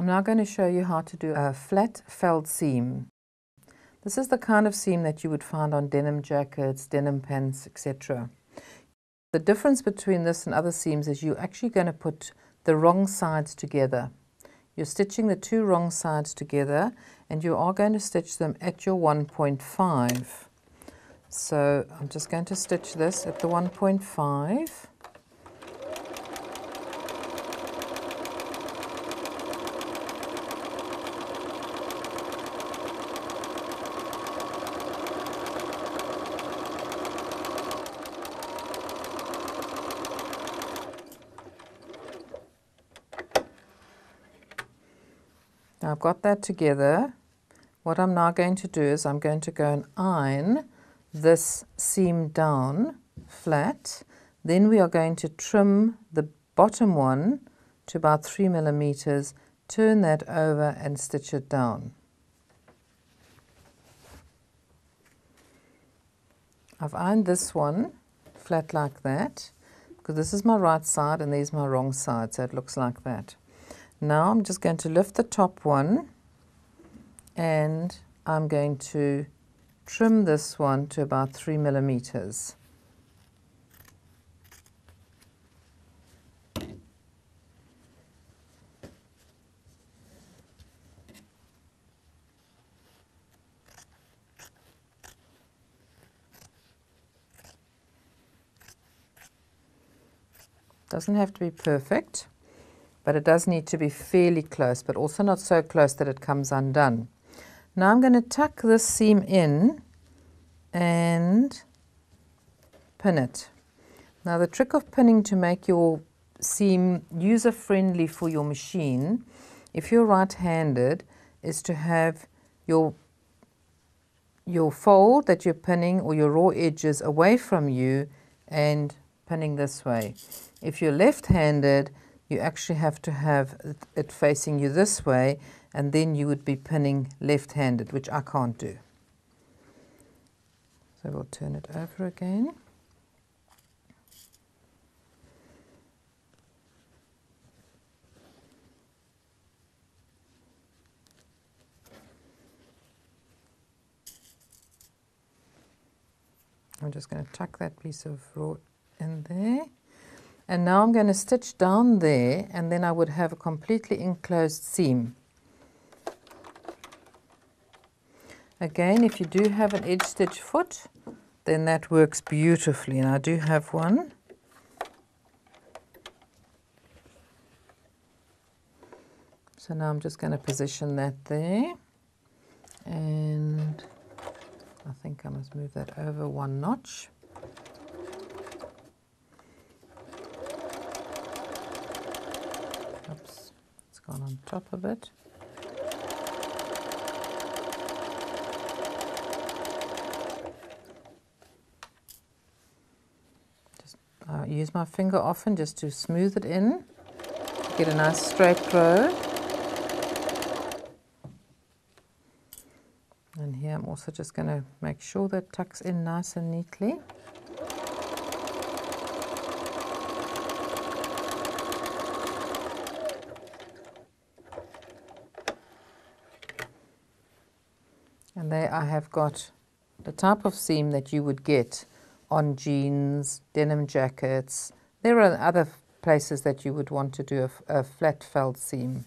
I'm now going to show you how to do a flat felled seam. This is the kind of seam that you would find on denim jackets, denim pants, etc. The difference between this and other seams is you're actually going to put the wrong sides together. You're stitching the two wrong sides together and you are going to stitch them at your 1.5. So I'm just going to stitch this at the 1.5. Now I've got that together. What I'm now going to do is I'm going to go and iron this seam down flat. Then we are going to trim the bottom one to about 3 millimeters, turn that over and stitch it down. I've ironed this one flat like that because this is my right side and there's my wrong side, so it looks like that. Now I'm just going to lift the top one and I'm going to trim this one to about 3 millimeters. Doesn't have to be perfect, but it does need to be fairly close, but also not so close that it comes undone. Now I'm going to tuck this seam in and pin it. Now the trick of pinning to make your seam user-friendly for your machine, if you're right-handed, is to have your fold that you're pinning or your raw edges away from you and pinning this way. If you're left-handed, you actually have to have it facing you this way, and then you would be pinning left-handed, which I can't do. So we'll turn it over again. I'm just going to tuck that piece of raw in there. And now I'm going to stitch down there, and then I would have a completely enclosed seam. Again, if you do have an edge stitch foot, then that works beautifully, and I do have one. So now I'm just going to position that there, and I think I must move that over 1 notch. Oops, it's gone on top of it. I use my finger often just to smooth it in, to get a nice straight row. And here I'm also just going to make sure that tucks in nice and neatly. And there I have got the type of seam that you would get on jeans, denim jackets. There are other places that you would want to do a flat felled seam.